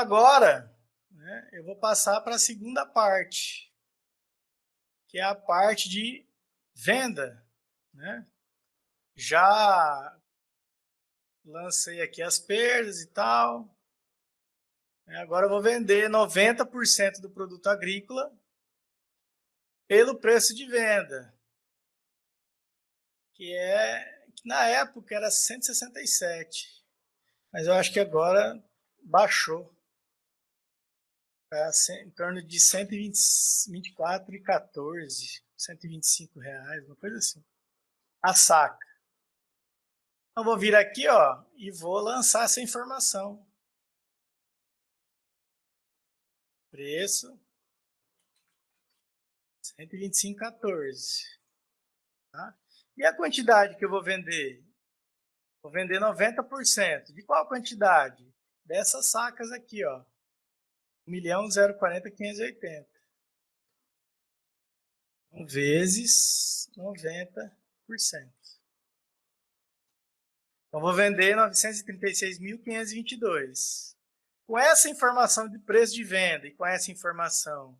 agora, né, eu vou passar para a segunda parte, que é a parte de venda, né? Já lancei aqui as perdas e tal. Agora eu vou vender 90% do produto agrícola pelo preço de venda, que na época era 167, mas eu acho que agora baixou para em torno de 124,14, R$ 125, uma coisa assim, a saca. Eu vou vir aqui, ó, e vou lançar essa informação. Preço 125,14, tá? E a quantidade que eu vou vender? Vou vender 90%. De qual quantidade? Dessas sacas aqui, ó. 1.040.580. Então, vezes 90%. Então, vou vender 936.522. Com essa informação de preço de venda e com essa informação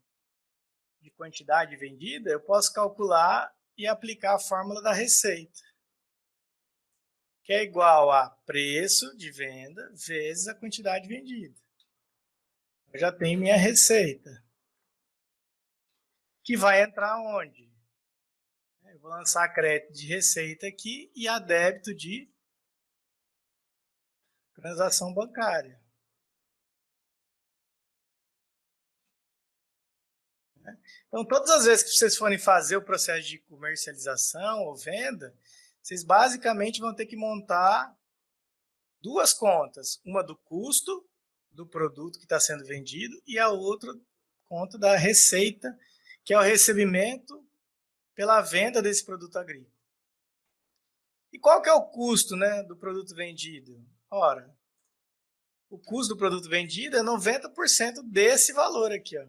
de quantidade vendida, eu posso calcular e aplicar a fórmula da receita, que é igual a preço de venda vezes a quantidade vendida. Eu já tenho minha receita, que vai entrar onde? Eu vou lançar crédito de receita aqui e a débito de transação bancária. Então, todas as vezes que vocês forem fazer o processo de comercialização ou venda, vocês basicamente vão ter que montar duas contas. Uma do custo do produto que está sendo vendido e a outra conta da receita, que é o recebimento pela venda desse produto agrícola. E qual que é o custo, né, do produto vendido? Ora, o custo do produto vendido é 90% desse valor aqui, ó.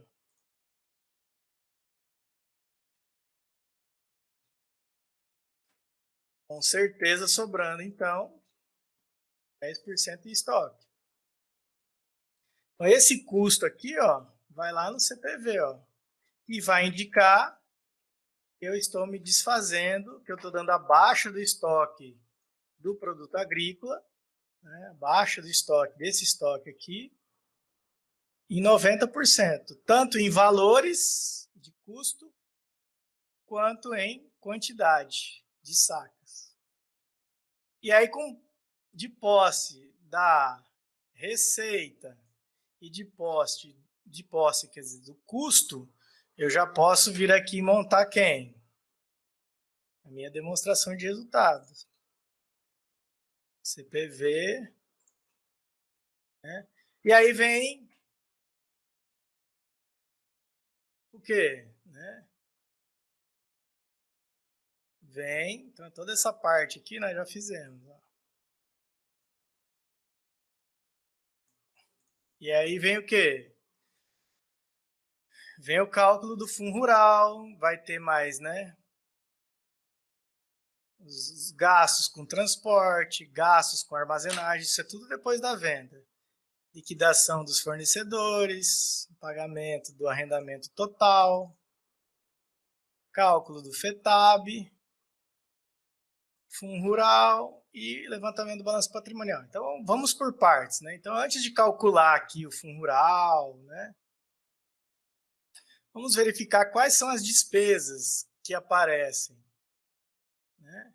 Com certeza sobrando, então, 10% em estoque. Então, esse custo aqui, ó, vai lá no CPV, ó, e vai indicar que eu estou me desfazendo, que eu estou dando abaixo do estoque do produto agrícola, né, abaixo do estoque, desse estoque aqui, em 90%, tanto em valores de custo, quanto em quantidade de sacas. E aí, de posse da receita e de posse, quer dizer, do custo, eu já posso vir aqui e montar quem? A minha demonstração de resultados. CPV, né? E aí vem o quê? Né? Vem, então toda essa parte aqui nós já fizemos. Ó. E aí vem o quê? Vem o cálculo do fundo rural, vai ter mais, né? Os gastos com transporte, gastos com armazenagem, isso é tudo depois da venda. Liquidação dos fornecedores, pagamento do arrendamento total, cálculo do FETAB, fundo rural e levantamento do balanço patrimonial. Então, vamos por partes, né? Então, antes de calcular aqui o fundo rural, né? Vamos verificar quais são as despesas que aparecem, né?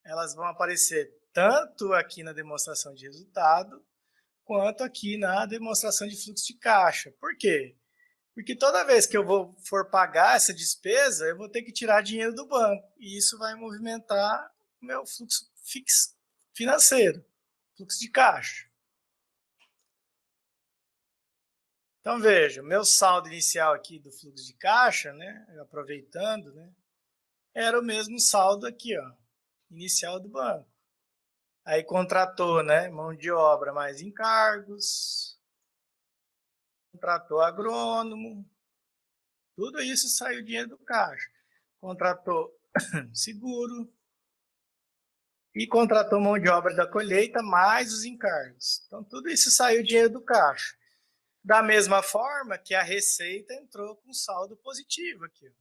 Elas vão aparecer tanto aqui na demonstração de resultado, quanto aqui na demonstração de fluxo de caixa. Por quê? Porque toda vez que eu for pagar essa despesa, eu vou ter que tirar dinheiro do banco. E isso vai movimentar o meu fluxo financeiro, fluxo de caixa. Então, veja, meu saldo inicial aqui do fluxo de caixa, né, aproveitando, né, era o mesmo saldo aqui, ó, inicial do banco. Aí contratou, né, mão de obra mais encargos, contratou agrônomo, tudo isso saiu dinheiro do caixa. Contratou seguro e contratou mão de obra da colheita mais os encargos. Então, tudo isso saiu dinheiro do caixa. Da mesma forma que a receita entrou com saldo positivo aqui, ó,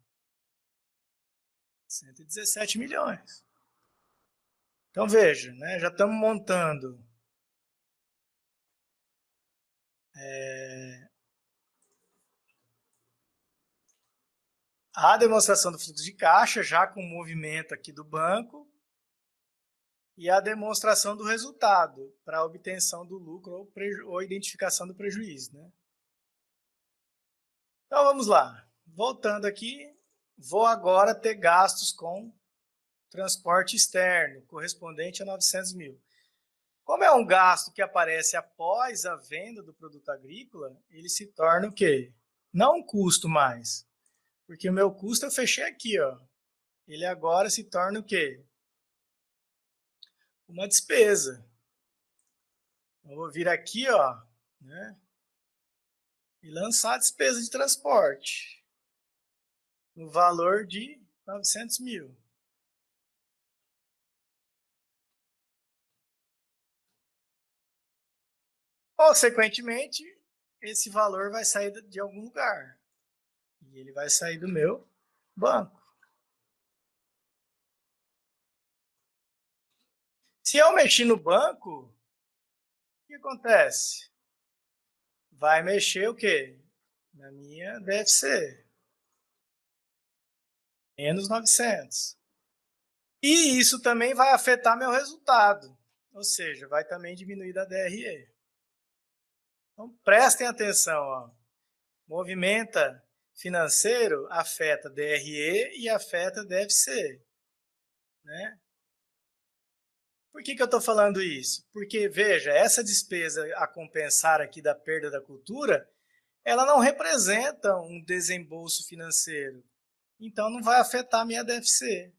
117 milhões. Então veja, né, já estamos montando a demonstração do fluxo de caixa, já com o movimento aqui do banco, e a demonstração do resultado para a obtenção do lucro ou identificação do prejuízo, né? Então vamos lá. Voltando aqui, vou agora ter gastos com transporte externo, correspondente a 900 mil. Como é um gasto que aparece após a venda do produto agrícola, ele se torna o quê? Não um custo mais, porque o meu custo eu fechei aqui, ó. Ele agora se torna o quê? Uma despesa. Eu vou vir aqui, ó, né, e lançar a despesa de transporte no valor de 900 mil. Consequentemente, esse valor vai sair de algum lugar. E ele vai sair do meu banco. Se eu mexer no banco, o que acontece? Vai mexer o quê? Na minha DFC. Menos 900. E isso também vai afetar meu resultado. Ou seja, vai também diminuir da DRE. Então, prestem atenção. Ó. Movimenta financeiro afeta DRE e afeta DFC. Né? Por que eu estou falando isso? Porque, veja, essa despesa a compensar aqui da perda da cultura, ela não representa um desembolso financeiro. Então, não vai afetar a minha DFC.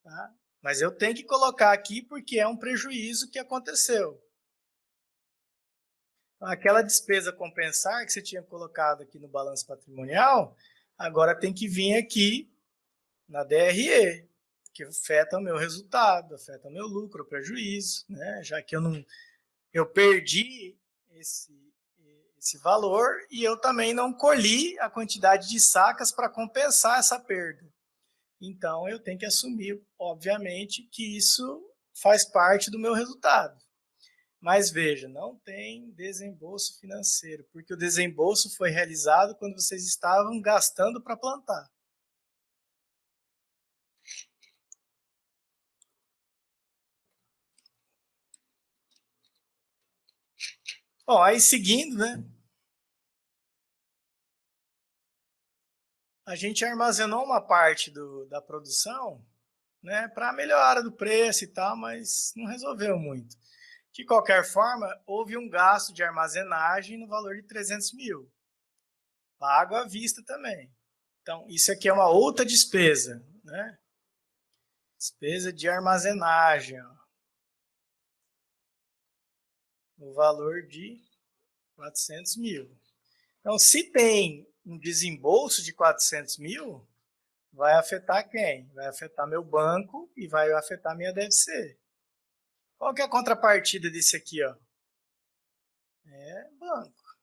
Tá? Mas eu tenho que colocar aqui porque é um prejuízo que aconteceu. Então, aquela despesa compensar que você tinha colocado aqui no balanço patrimonial, agora tem que vir aqui na DRE, que afeta o meu resultado, afeta o meu lucro, o prejuízo, né? Já que eu perdi esse valor e eu também não colhi a quantidade de sacas para compensar essa perda. Então, eu tenho que assumir, obviamente, que isso faz parte do meu resultado. Mas veja, não tem desembolso financeiro, porque o desembolso foi realizado quando vocês estavam gastando para plantar. Bom, aí seguindo, né? A gente armazenou uma parte da produção, né, para melhora do preço e tal, mas não resolveu muito. De qualquer forma, houve um gasto de armazenagem no valor de 300 mil, pago à vista também. Então, isso aqui é uma outra despesa, né? Despesa de armazenagem, ó, no valor de 400 mil. Então, se tem um desembolso de 400 mil, vai afetar quem? Vai afetar meu banco e vai afetar minha DFC. Qual que é a contrapartida disso aqui, ó? É banco.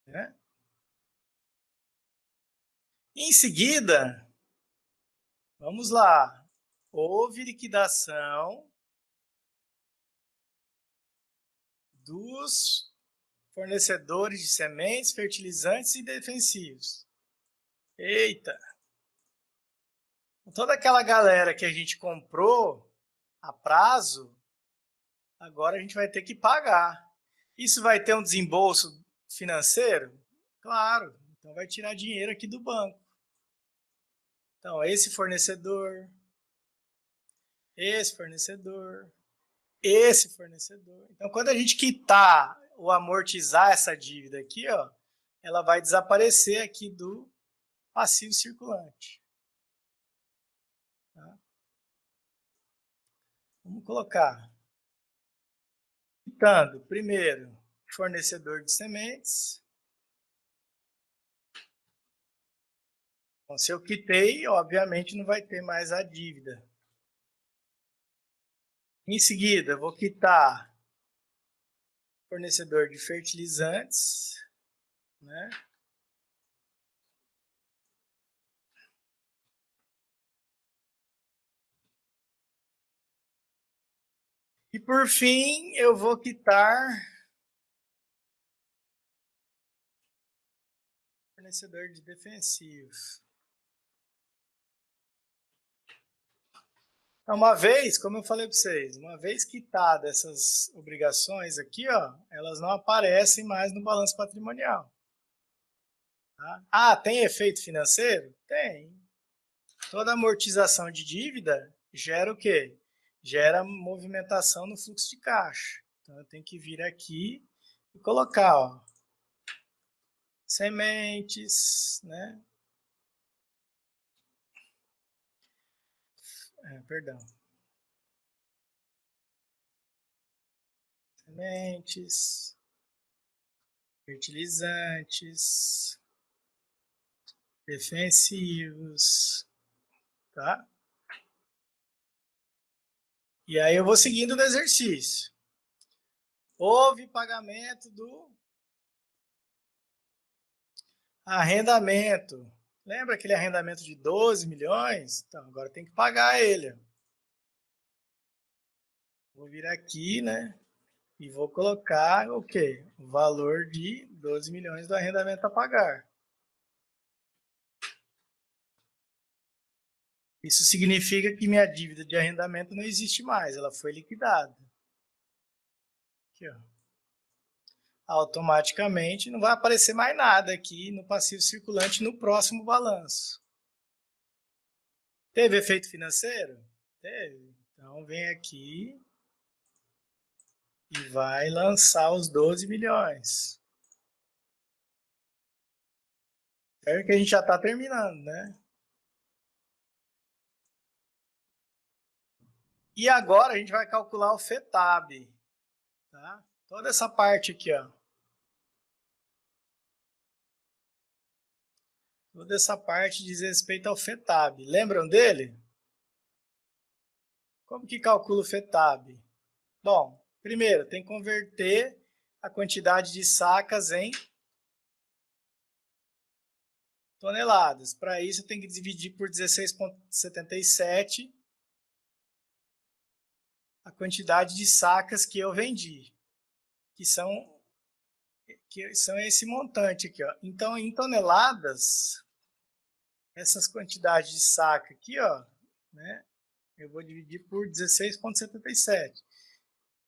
Né? Em seguida, vamos lá. Houve liquidação dos fornecedores de sementes, fertilizantes e defensivos. Eita! Toda aquela galera que a gente comprou a prazo, agora a gente vai ter que pagar. Isso vai ter um desembolso financeiro? Claro. Então vai tirar dinheiro aqui do banco. Então, esse fornecedor, esse fornecedor, esse fornecedor. Então, quando a gente quitar ou amortizar essa dívida aqui, ó, ela vai desaparecer aqui do passivo circulante. Tá? Vamos colocar. Quitando, primeiro, fornecedor de sementes. Então, se eu quitei, obviamente não vai ter mais a dívida. Em seguida, eu vou quitar fornecedor de fertilizantes, né? E por fim, eu vou quitar fornecedor de defensivos. Então, uma vez, como eu falei para vocês, uma vez quitadas essas obrigações aqui, ó, elas não aparecem mais no balanço patrimonial. Tá? Ah, tem efeito financeiro? Tem. Toda amortização de dívida gera o quê? Gera movimentação no fluxo de caixa. Então, eu tenho que vir aqui e colocar, ó, sementes, né? Perdão. Sementes, fertilizantes, defensivos, tá? E aí eu vou seguindo no exercício. Houve pagamento do arrendamento. Lembra aquele arrendamento de 12 milhões? Então, agora tem que pagar ele. Vou vir aqui, né? E vou colocar o quê? O valor de 12 milhões do arrendamento a pagar. Isso significa que minha dívida de arrendamento não existe mais, ela foi liquidada. Aqui, ó. Automaticamente não vai aparecer mais nada aqui no passivo circulante no próximo balanço. Teve efeito financeiro? Teve. Então vem aqui e vai lançar os 12 milhões. É que a gente já está terminando, né? E agora a gente vai calcular o FETAB. Tá? Toda essa parte aqui, ó. Toda essa parte diz respeito ao FETAB. Lembram dele? Como que calcula o FETAB? Bom, primeiro, tem que converter a quantidade de sacas em toneladas. Para isso, eu tenho que dividir por 16,77 a quantidade de sacas que eu vendi, que são esse montante aqui, ó. Então, em toneladas, essas quantidades de saca aqui, ó, né, eu vou dividir por 16,77.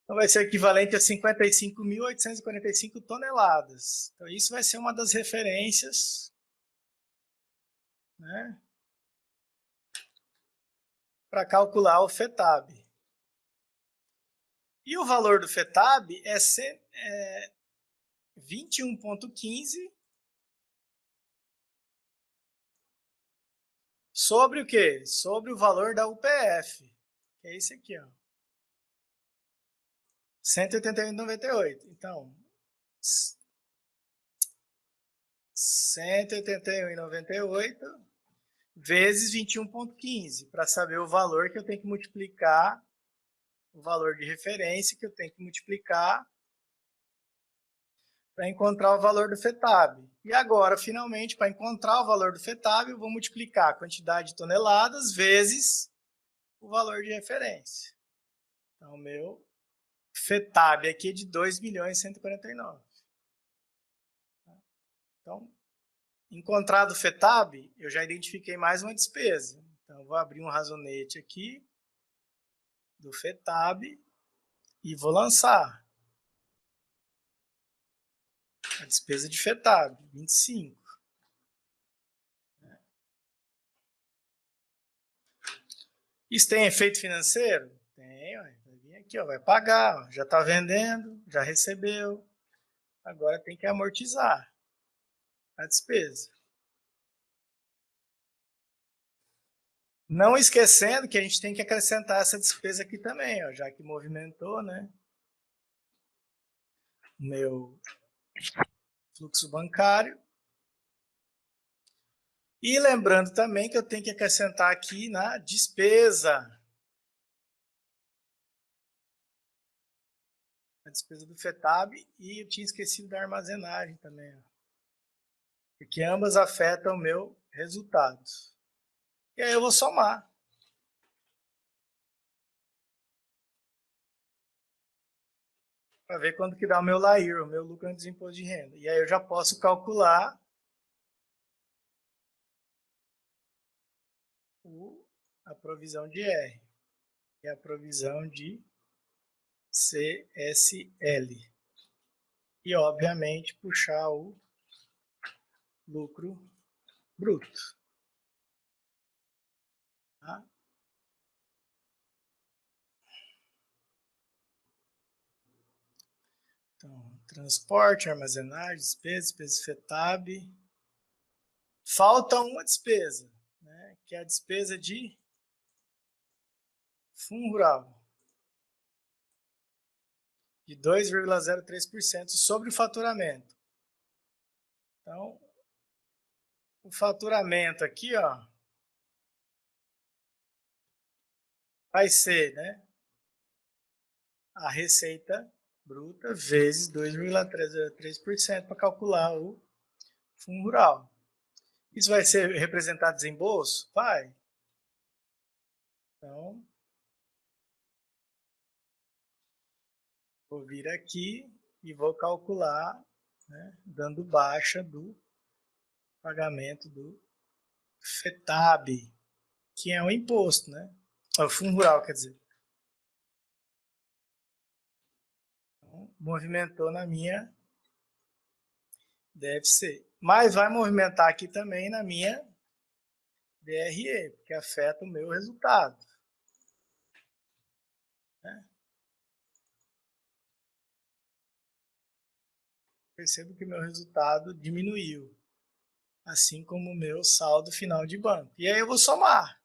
Então, vai ser equivalente a 55.845 toneladas. Então, isso vai ser uma das referências, né, para calcular o FETAB. E o valor do FETAB é 21,15 sobre o quê? Sobre o valor da UPF, que é esse aqui, ó. 181,98. Então, 181,98 vezes 21,15, para saber o valor que eu tenho que multiplicar, o valor de referência que eu tenho que multiplicar para encontrar o valor do FETAB. E agora, finalmente, para encontrar o valor do FETAB, eu vou multiplicar a quantidade de toneladas vezes o valor de referência. Então, o meu FETAB aqui é de 2.149. Então, encontrado o FETAB, eu já identifiquei mais uma despesa. Então, eu vou abrir um razonete aqui do FETAB e vou lançar a despesa de FETAB, 25. Isso tem efeito financeiro? Tem, vai vir aqui, ó, vai pagar, ó, já está vendendo, já recebeu, agora tem que amortizar a despesa. Não esquecendo que a gente tem que acrescentar essa despesa aqui também, ó, já que movimentou, né, o meu fluxo bancário. E lembrando também que eu tenho que acrescentar aqui na despesa. despesa do FETAB e eu tinha esquecido da armazenagem também, ó, porque ambas afetam o meu resultado. E aí eu vou somar. Para ver quanto que dá o meu LAIR, o meu lucro antes do imposto de renda. E aí eu já posso calcular a provisão de R e a provisão de CSL. E, obviamente, puxar o lucro bruto. Tá? Então, transporte, armazenagem, despesa FETAB. Falta uma despesa, né, que é a despesa de fundo rural, de 2,03% sobre o faturamento. Então, o faturamento aqui, ó, vai ser, né, a receita bruta vezes 2,3% para calcular o fundo rural. Isso vai ser representado desembolso? Vai. Então, vou vir aqui e vou calcular, né, dando baixa do pagamento do FETAB, que é um imposto, né? O fundo rural, quer dizer. Então, movimentou na minha DFC. Mas vai movimentar aqui também na minha DRE, porque afeta o meu resultado. Né? Percebo que o meu resultado diminuiu, assim como o meu saldo final de banco. E aí eu vou somar.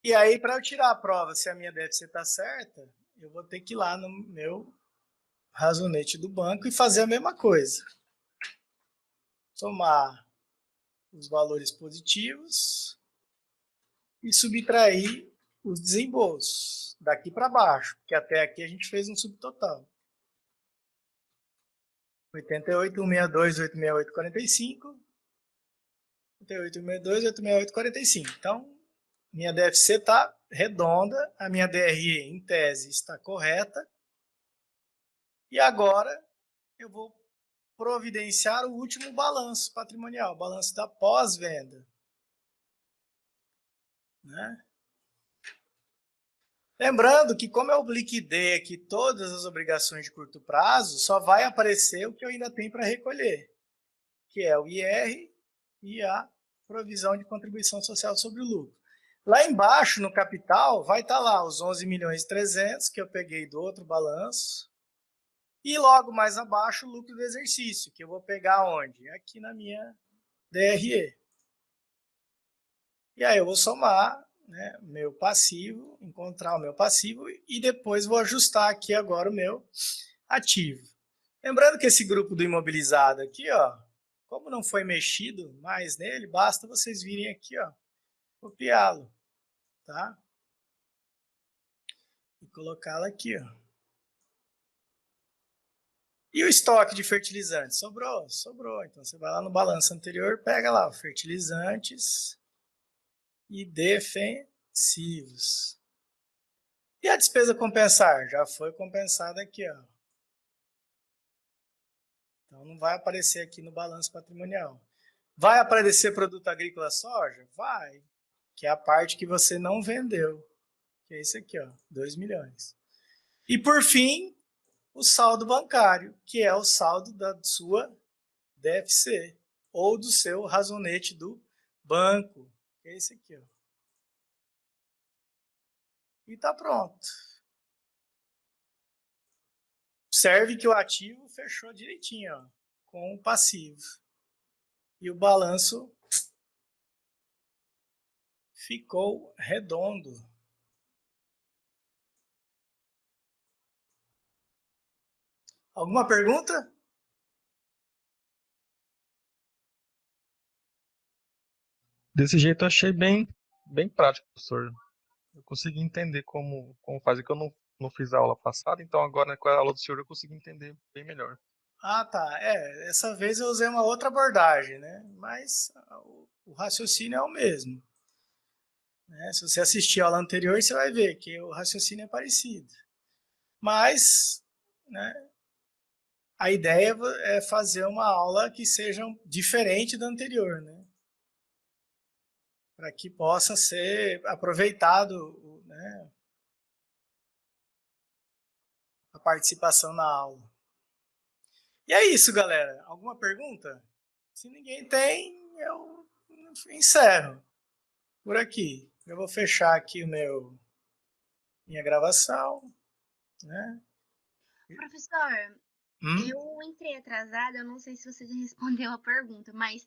E aí, para eu tirar a prova se a minha DFC está certa, eu vou ter que ir lá no meu razonete do banco e fazer a mesma coisa. Somar os valores positivos e subtrair os desembolsos daqui para baixo, porque até aqui a gente fez um subtotal. 88, 162, 868, 45. 88, 162, 868, 45. Então, minha DFC está redonda, a minha DRE, em tese, está correta. E agora eu vou providenciar o último balanço patrimonial, o balanço da pós-venda. Né? Lembrando que, como eu liquidei aqui todas as obrigações de curto prazo, só vai aparecer o que eu ainda tenho para recolher, que é o IR e a provisão de contribuição social sobre o lucro. Lá embaixo, no capital, vai estar lá os 11 milhões e 300 que eu peguei do outro balanço. E logo mais abaixo, o lucro do exercício, que eu vou pegar onde? Aqui na minha DRE. E aí eu vou somar, né, meu passivo, encontrar o meu passivo e depois vou ajustar aqui agora o meu ativo. Lembrando que esse grupo do imobilizado aqui, ó, como não foi mexido mais nele, basta vocês virem aqui, ó, copiá-lo, tá? E colocá-lo aqui, ó. E o estoque de fertilizantes? Sobrou? Sobrou. Então você vai lá no balanço anterior, pega lá, fertilizantes e defensivos. E a despesa compensar? Já foi compensada aqui, ó. Então não vai aparecer aqui no balanço patrimonial. Vai aparecer produto agrícola soja? Vai. Que é a parte que você não vendeu. Que é isso aqui, ó, 2 milhões. E por fim, o saldo bancário, que é o saldo da sua DFC ou do seu razonete do banco. Que é esse aqui, ó. E tá pronto. Observe que o ativo fechou direitinho, ó, com o passivo. E o balanço ficou redondo. Alguma pergunta? Desse jeito eu achei bem prático, professor. Eu consegui entender como fazer, que eu não fiz a aula passada, então agora com a aula do senhor eu consegui entender bem melhor. Ah, tá. Dessa vez eu usei uma outra abordagem, né? Mas o raciocínio é o mesmo, né? Se você assistir a aula anterior, você vai ver que o raciocínio é parecido. Mas, né, a ideia é fazer uma aula que seja diferente da anterior, né? Para que possa ser aproveitado, né, a participação na aula. E é isso, galera. Alguma pergunta? Se ninguém tem, eu encerro por aqui. Eu vou fechar aqui minha gravação, né? Professor, Hum? eu entrei atrasada, eu não sei se você já respondeu a pergunta, mas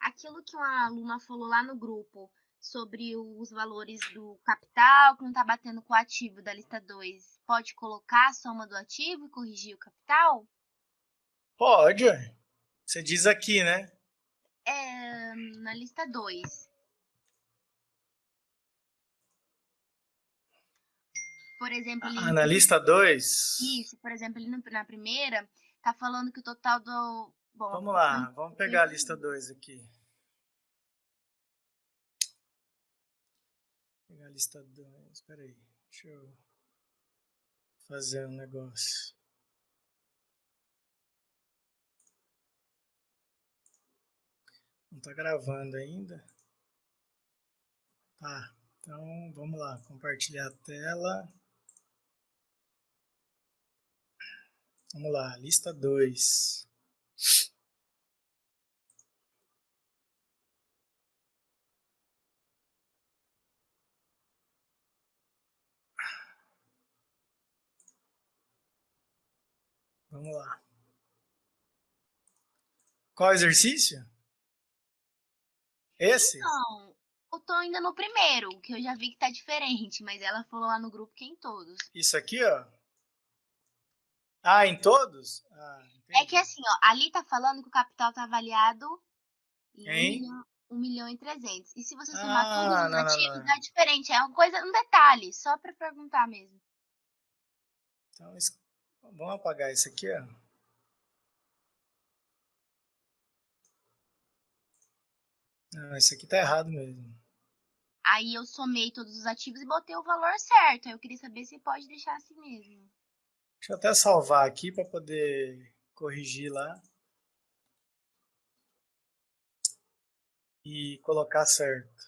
aquilo que uma aluna falou lá no grupo sobre os valores do capital, que não está batendo com o ativo da lista 2, pode colocar a soma do ativo e corrigir o capital? Pode, ué. Você diz aqui, né? É, na lista 2. Por exemplo, ali no Analista 2. isso, por exemplo, ali na primeira, tá falando que o total do. Bom, Vamos eu lá, vamos não pegar a lista entendi. 2 aqui. Pegar a lista 2. Espera aí. Deixa eu fazer um negócio. Não está gravando ainda? Tá. Então, vamos lá. Compartilhar a tela. Vamos lá. Lista 2. Vamos lá. Qual exercício? Esse? Então, eu tô ainda no primeiro, que eu já vi que tá diferente, mas ela falou lá no grupo que em todos. Isso aqui, ó. Ah, em todos? Ah, É que entendi. assim, ó, ali tá falando que o capital tá avaliado em Hein? 1.300.000. E se você somar todos Ah, os não, não, ativos, não. dá diferente. É uma coisa, um detalhe, só pra perguntar mesmo. Então, vamos apagar isso aqui, ó. Não, isso aqui tá errado mesmo. Aí eu somei todos os ativos e botei o valor certo. Aí eu queria saber se pode deixar assim mesmo. Deixa eu até salvar aqui para poder corrigir lá e colocar certo.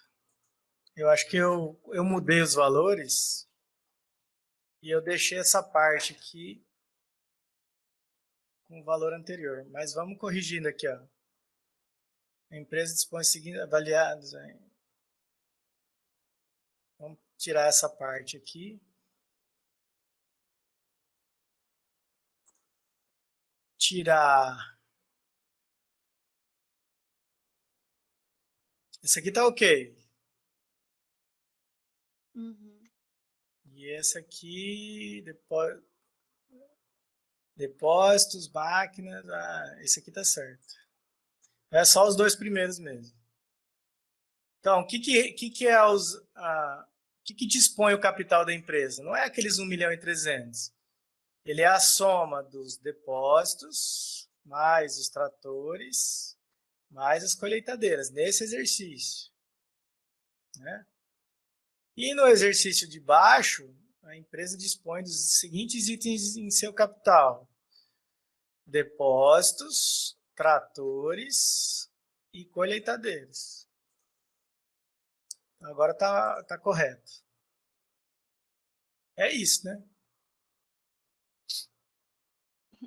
Eu acho que eu mudei os valores e eu deixei essa parte aqui com o valor anterior. Mas vamos corrigindo aqui, ó. A empresa dispõe de seguinte avaliados. Hein? Vamos tirar essa parte aqui. Tirar. Esse aqui tá ok. Uhum. E esse aqui, depósitos, máquinas. Ah, esse aqui tá certo. É só os dois primeiros mesmo. Então, o que é que dispõe o capital da empresa? Não é aqueles 1.300.000. Ele é a soma dos depósitos, mais os tratores, mais as colheitadeiras, nesse exercício. Né? E no exercício de baixo, a empresa dispõe dos seguintes itens em seu capital: depósitos, tratores e colheitadeiras. Agora tá correto. É isso, né?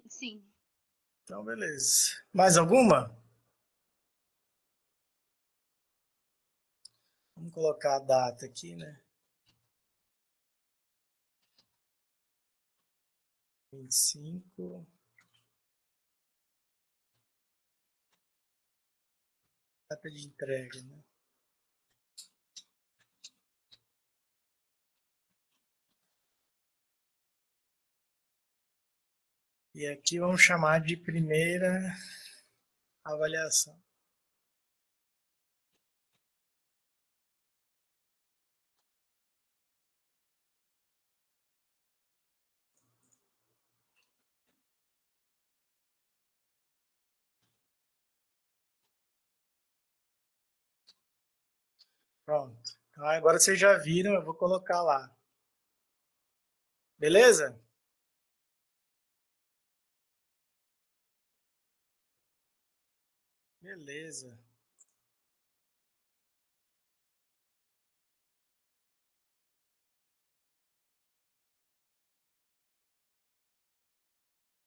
Sim. Então, beleza. Mais alguma? Vamos colocar a data aqui, né? 25. Data de entrega, né? E aqui vamos chamar de primeira avaliação. Pronto. Então, agora vocês já viram, eu vou colocar lá. Beleza? Beleza.